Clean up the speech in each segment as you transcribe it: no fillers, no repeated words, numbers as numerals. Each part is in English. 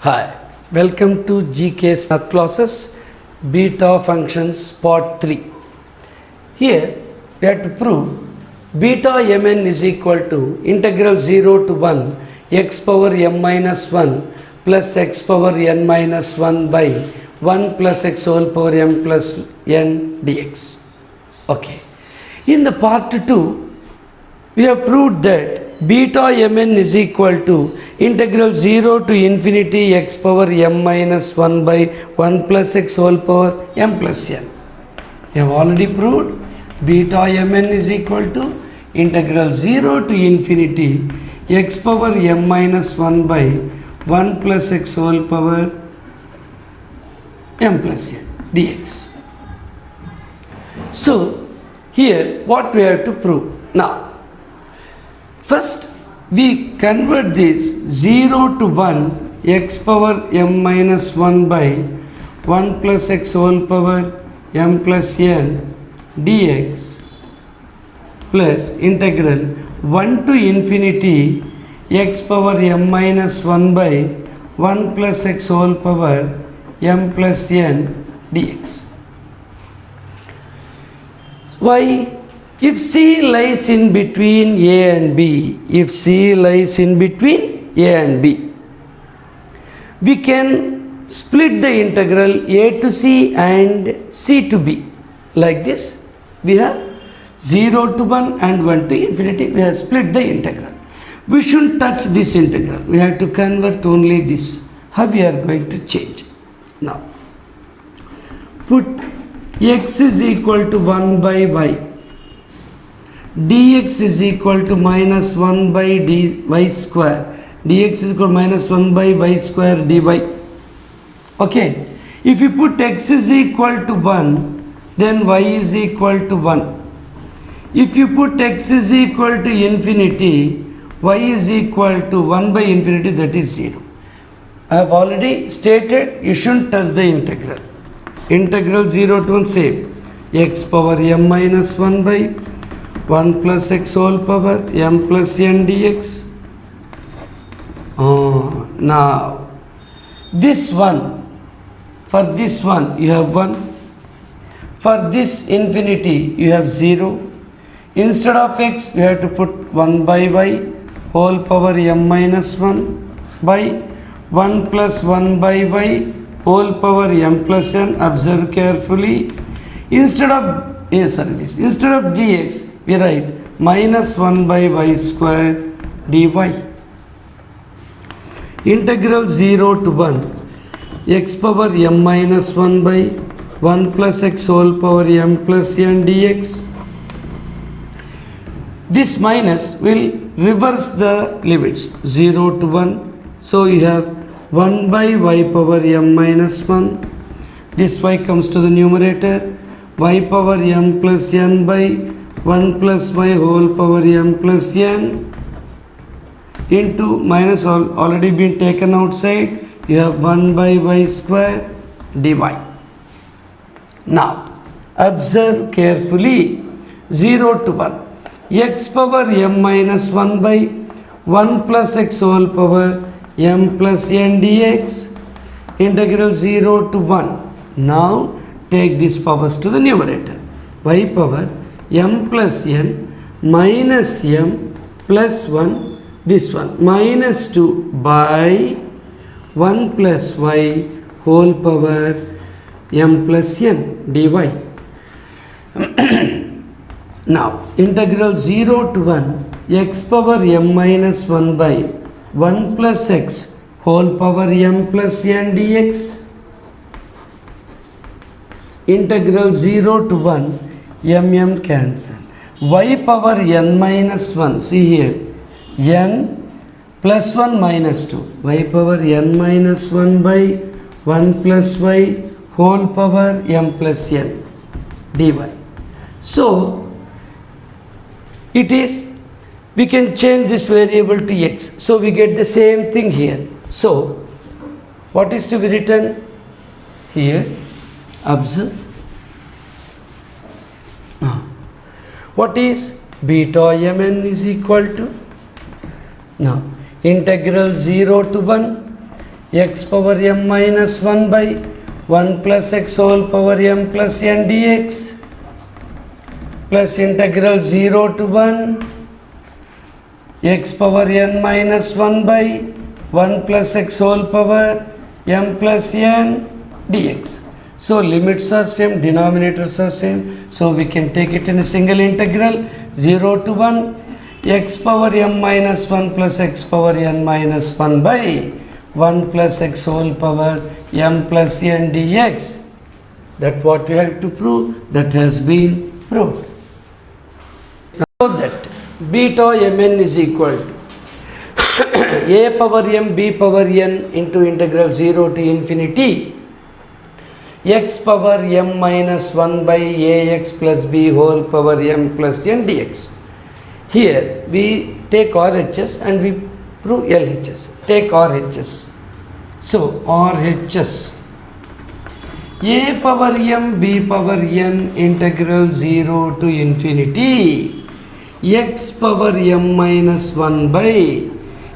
Hi, welcome to GK's math classes, beta functions part 3. Here we have to prove beta mn is equal to integral 0 to 1 x power m minus 1 plus x power n minus 1 by 1 plus x whole power m plus n dx. Okay. In the part 2, we have proved that beta mn is equal to integral 0 to infinity x power m minus 1 by 1 plus x whole power m plus n. We have already proved beta mn is equal to integral 0 to infinity x power m minus 1 by 1 plus x whole power m plus n dx. So, here what we have to prove now. First, we convert this 0 to 1 x power m minus 1 by 1 plus x whole power m plus n dx plus integral 1 to infinity x power m minus 1 by 1 plus x whole power m plus n dx. Why? If C lies in between A and B, if C lies in between A and B, we can split the integral A to C and C to B. Like this, we have 0 to 1 and 1 to infinity, we have split the integral. We shouldn't touch this integral, we have to convert only this. How we are going to change? Now, put x is equal to 1 by y. Dx is equal to minus 1 by dy square. Dx is equal to minus 1 by y square dy. Okay. If you put x is equal to 1, then y is equal to 1. If you put x is equal to infinity, y is equal to 1 by infinity, that is 0. I have already stated you shouldn't touch the integral. Integral 0 to 1 same. X power m minus 1 by 1 plus x whole power m plus n dx. Now, this one, for this one you have 1, for this infinity you have 0. Instead of x, we have to put 1 by y whole power m minus 1 by 1 plus 1 by y whole power m plus n. Observe carefully. Instead of dx, we write minus 1 by y square dy. Integral 0 to 1 x power m minus 1 by 1 plus x whole power m plus n dx. This minus will reverse the limits 0 to 1. So you have 1 by y power m minus 1. This y comes to the numerator. Y power m plus n by 1 plus y whole power m plus n into minus already been taken outside. You have 1 by y square dy. Now, observe carefully 0 to 1. X power m minus 1 by 1 plus x whole power m plus n dx. Integral 0 to 1. Now, take these powers to the numerator. Y power m plus n minus m plus 1, this one, minus 2 by 1 plus y whole power m plus n dy. Now, integral 0 to 1 x power m minus 1 by 1 plus x whole power m plus n dx. Integral 0 to 1 m cancel. Y power n minus 1, see here, n plus 1 minus 2. Y power n minus 1 by 1 plus y whole power m plus n dy. So, it is, we can change this variable to x. So, we get the same thing here. So, what is to be written here? Observe. What is beta mn is equal to? Now, integral 0 to 1 x power m minus 1 by 1 plus x whole power m plus n dx plus integral 0 to 1 x power n minus 1 by 1 plus x whole power m plus n dx. So limits are same, denominators are same, so we can take it in a single integral 0 to 1 x power m minus 1 plus x power n minus 1 by 1 plus x whole power m plus n dx. That what we have to prove, that has been proved. Now that beta mn is equal to a power m b power n into integral 0 to infinity x power m minus 1 by ax plus b whole power m plus n dx. Here we take RHS and we prove LHS. Take RHS. So RHS a power m b power n integral 0 to infinity x power m minus 1 by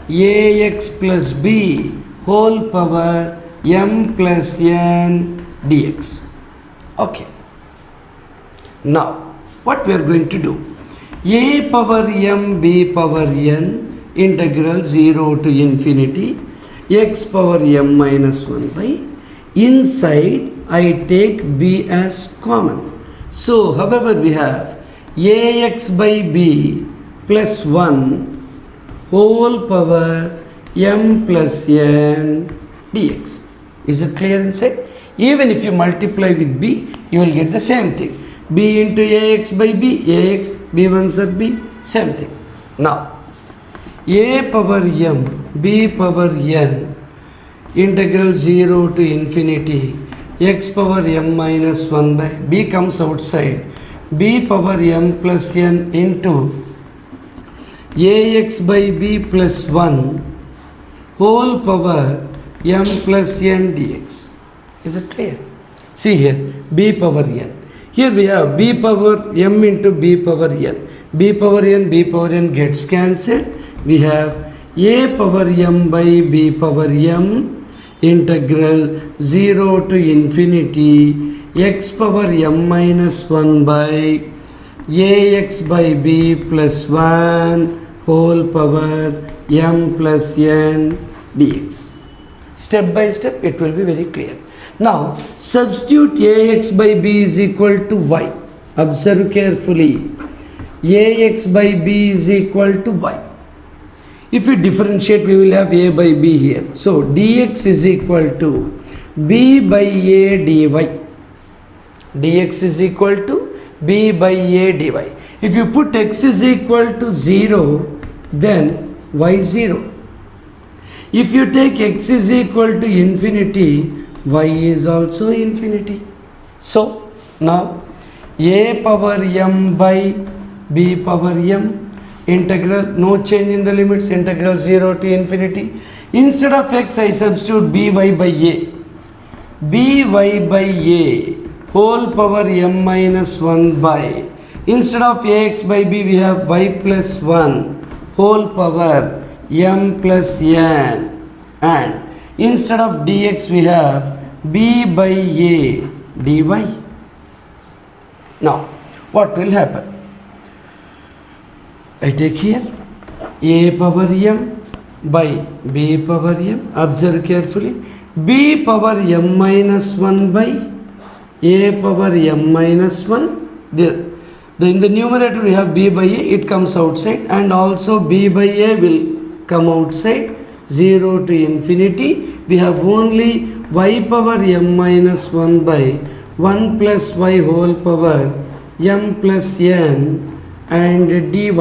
ax plus b whole power m plus n dx. Okay. Now what we are going to do? A power m b power n integral 0 to infinity x power m minus 1 by, inside I take b as common. So however we have ax by b plus 1 whole power m plus n dx. Is it clear inside? Even if you multiply with b, you will get the same thing. B into ax by b, ax, b1 sub b, same thing. Now, a power m, b power n, integral 0 to infinity, x power m minus 1 by, b comes outside, b power m plus n into ax by b plus 1 whole power m plus n dx. Is it clear? See here, b power n. Here we have b power m into b power n. B power n gets cancelled. We have a power m by b power m integral 0 to infinity x power m minus 1 by ax by b plus 1 whole power m plus n dx. Step by step it will be very clear. Now substitute ax by b is equal to y. Observe carefully. Ax by b is equal to y. If we differentiate, we will have a by b here. So dx is equal to b by a dy. Dx is equal to b by a dy. If you put x is equal to 0, then y 0. If you take x is equal to infinity, y is also infinity. So now a power m by b power m integral, no change in the limits, integral 0 to infinity. Instead of x I substitute by a. By a whole power m minus 1 by, instead of ax by b we have y plus 1 whole power m plus n, and instead of dx we have b by a dy. Now what will happen? I take here a power m by b power m. Observe carefully. B power m minus 1 by a power m minus 1. In the numerator we have b by a, it comes outside, and also b by a will come outside. 0 to infinity. We have only y power m minus 1 by 1 plus y whole power m plus n and dy.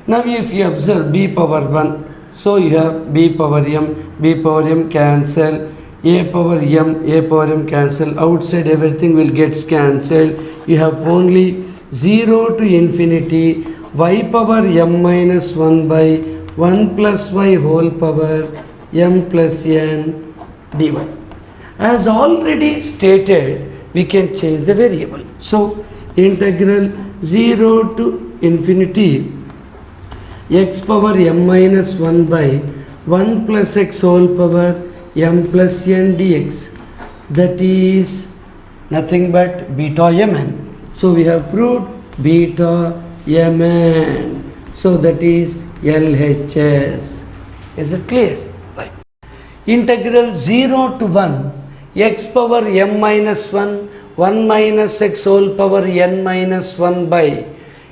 Now if you observe b power 1, so you have b power m cancel, a power m cancel, outside everything will get cancelled. You have only 0 to infinity y power m minus 1 by 1 plus y whole power m plus n dy. As already stated, we can change the variable. So integral 0 to infinity x power m minus 1 by 1 plus x whole power m plus n dx, that is nothing but beta mn. So we have proved beta mn. So that is LHS. Is it clear? Right. Integral 0 to 1 x power m minus 1 1 minus x whole power n minus 1 by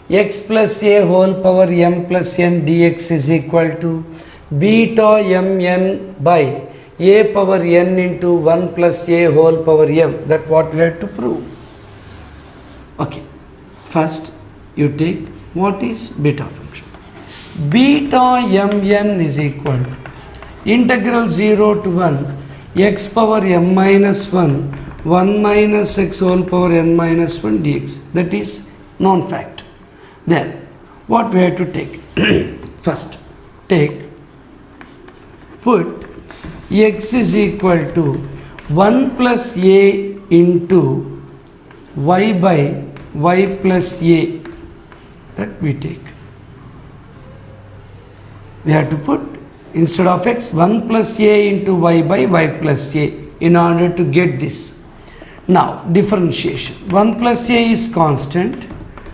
x plus a whole power m plus n dx is equal to beta mn by a power n into 1 plus a whole power m. That what we have to prove. Okay. First you take what is beta function. Beta mn is equal to integral 0 to 1 x power m minus 1 1 minus x whole power n minus 1 dx. That is non-fact. Then what we have to take? First put x is equal to 1 plus a into y by y plus a. That we take. We have to put instead of x 1 plus a into y by y plus a in order to get this. Now differentiation. 1 plus a is constant.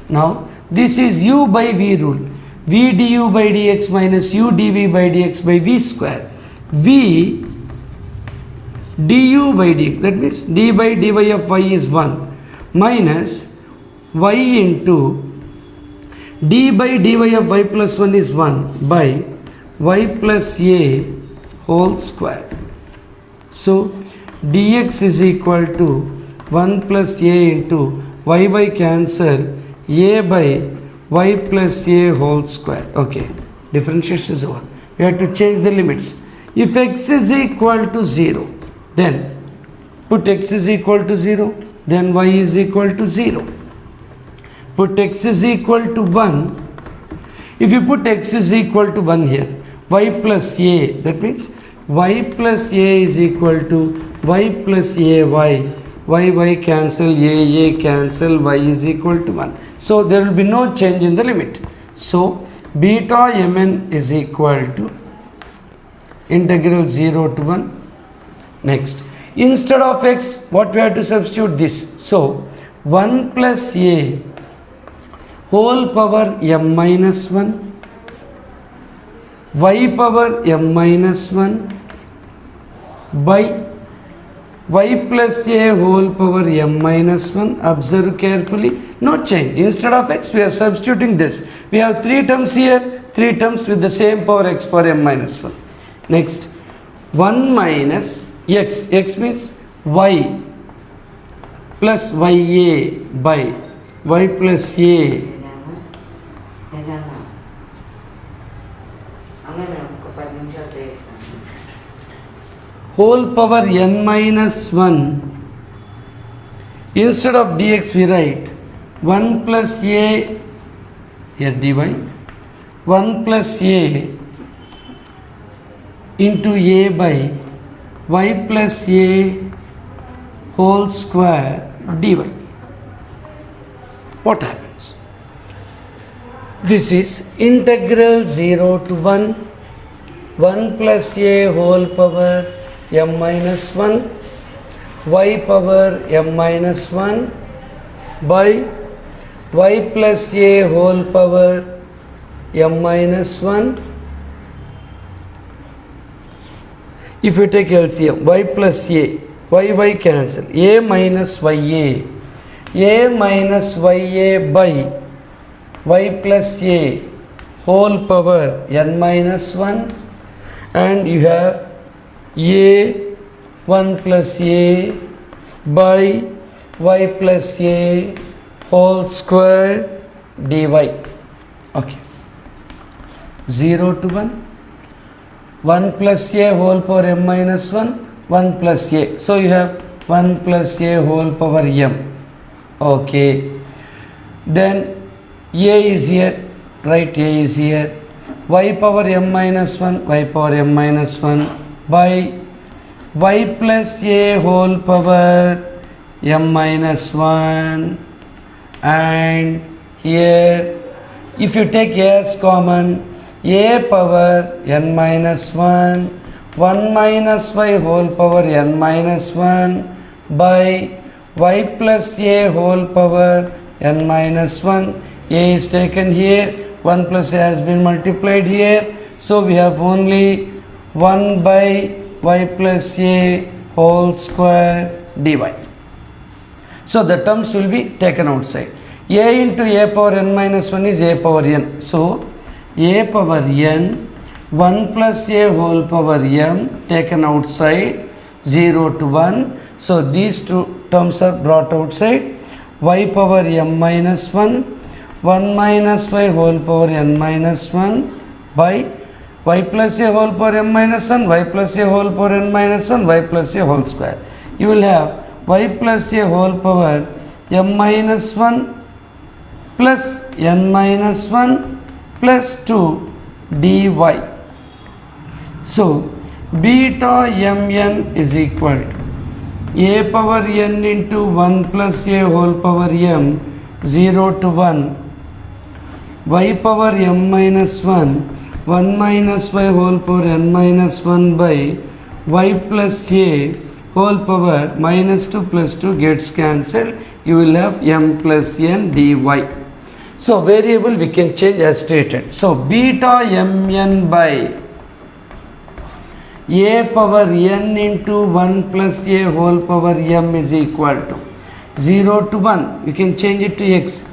Now this is u by v rule. V du by dx minus u dv by dx by v square. V du by dx, that means d by dy of y is 1 minus y into d by dy of y plus 1 is 1 by y plus a whole square. So dx is equal to 1 plus a into y cancel a by y plus a whole square. Okay, differentiation is over. We have to change the limits. If x is equal to 0, then put x is equal to 0, then y is equal to 0. Put x is equal to 1. If you put x is equal to 1 here, y plus a, that means y plus a is equal to y plus a y cancel, a cancel, y is equal to 1. So there will be no change in the limit. So beta mn is equal to integral 0 to 1. Next, instead of x, what we have to substitute this? So 1 plus a whole power m minus 1 y power m minus 1 by y plus a whole power m minus 1. Observe carefully, no change. Instead of x, we are substituting this. We have 3 terms here, 3 terms with the same power x power m minus 1. Next, 1 minus x, x means y plus ya by y plus a whole power n minus 1. Instead of dx we write 1 plus a here dy 1 plus a into a by y plus a whole square dy. What happens? This is integral 0 to 1 1 plus a whole power m minus 1 y power m minus 1 by y plus a whole power m minus 1. If you take LCM, y plus a, y cancel, a minus ya minus ya by y plus a whole power n minus 1, and you have a 1 plus a by y plus a whole square dy. Okay, 0 to 1 1 plus a whole power m minus 1 1 plus a, so you have 1 plus a whole power m. Okay, then a is here, right, a is here, y power m minus 1 y power m minus 1 by y plus a whole power m minus 1, and here if you take a as common, a power n minus 1 1 minus y whole power n minus 1 by y plus a whole power n minus 1. A is taken here, 1 plus a has been multiplied here. So we have only 1 by y plus a whole square dy. So the terms will be taken outside. A into a power n minus 1 is a power n. So a power n 1 plus a whole power m taken outside 0 to 1. So these two terms are brought outside. Y power m minus 1, 1 minus y whole power n minus 1 by y plus a whole power m minus 1, y plus a whole power n minus 1, y plus a whole square. You will have y plus a whole power m minus 1 plus n minus 1 plus 2 dy. So beta mn is equal to a power n into 1 plus a whole power m 0 to 1 y power m minus 1 1 minus y whole power n minus 1 by y plus a whole power minus 2 plus 2 gets cancelled. You will have m plus n dy. So variable we can change as stated. So beta mn by a power n into 1 plus a whole power m is equal to 0 to 1. You can change it to x.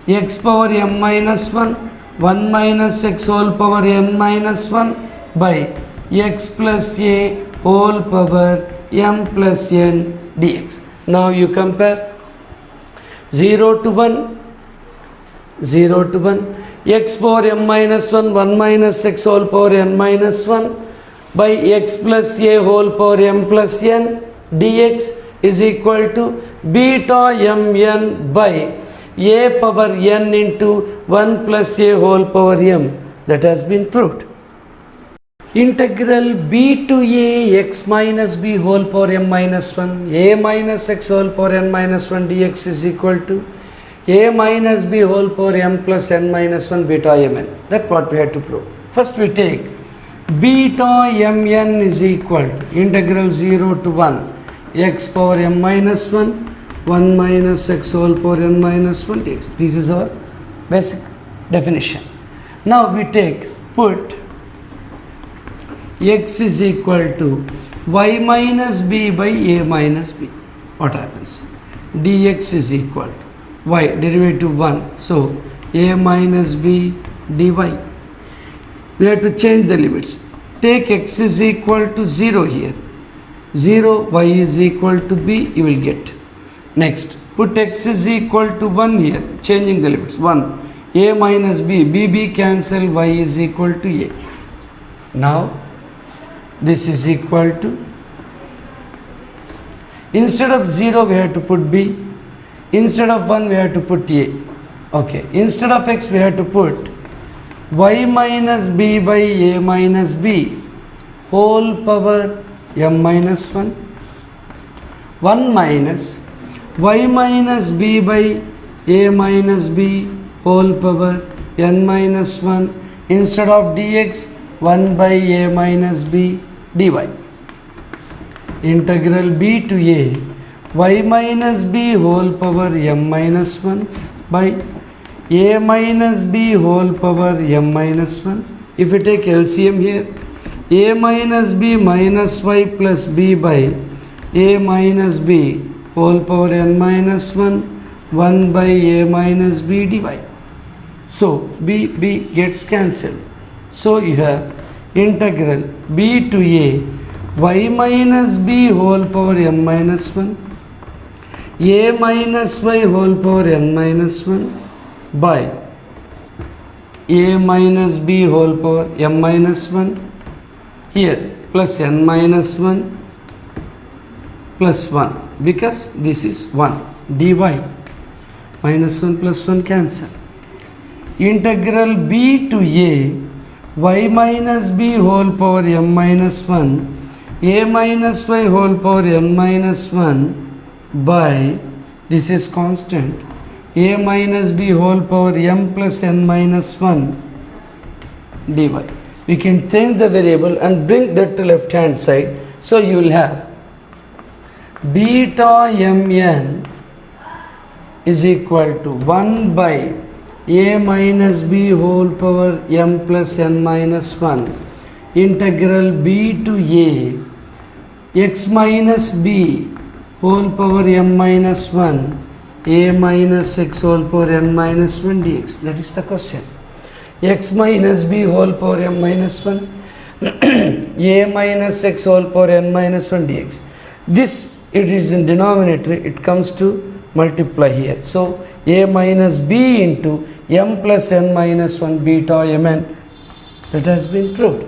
X power m minus 1, 1 minus x whole power n minus 1 by x plus a whole power m plus n dx. Now you compare 0 to 1, 0 to 1, x power m minus 1, 1 minus x whole power n minus 1 by x plus a whole power m plus n dx is equal to beta mn by a power n into 1 plus a whole power m. That has been proved. Integral b to a x minus b whole power m minus 1 a minus x whole power n minus 1 dx is equal to a minus b whole power m plus n minus 1 beta mn. That's what we had to prove. First we take beta mn is equal to integral 0 to 1 x power m minus 1 1 minus x whole power n minus 1 dx. This is our basic definition. Now we put x is equal to y minus b by a minus b. What happens? Dx is equal to y derivative 1. So a minus b dy. We have to change the limits. Take x is equal to 0 here. 0, y is equal to b, you will get. Next, put x is equal to 1 here, changing the limits. 1, a minus b, b cancel, y is equal to a. Now, this is equal to, instead of 0 we have to put b, instead of 1 we have to put a. Okay, instead of x we have to put y minus b by a minus b whole power m minus 1, 1 minus y minus b by a minus b whole power n minus 1 instead of dx 1 by a minus b dy. Integral b to a y minus b whole power m minus 1 by a minus b whole power m minus 1. If we take LCM here, a minus b minus y plus b by a minus b whole power n minus 1 1 by a minus b dy. So b gets cancelled. So you have integral b to a y minus b whole power m minus 1 a minus y whole power n minus 1 by a minus b whole power m minus 1 here plus n minus 1 plus 1 because this is 1 dy minus 1 plus 1 cancel. Integral b to a y minus b whole power m minus 1 a minus y whole power n minus 1 by, this is constant, a minus b whole power m plus n minus 1 dy. we can change the variable and bring that to left hand side. So you will have beta mn is equal to 1 by a minus b whole power m plus n minus 1 integral b to a x minus b whole power m minus 1 a minus x whole power n minus 1 dx. That is the question. X minus b whole power m minus 1 a minus x whole power n minus 1 dx. This, it is in denominator, it comes to multiply here. So a minus b into m plus n minus 1 beta mn, that has been proved.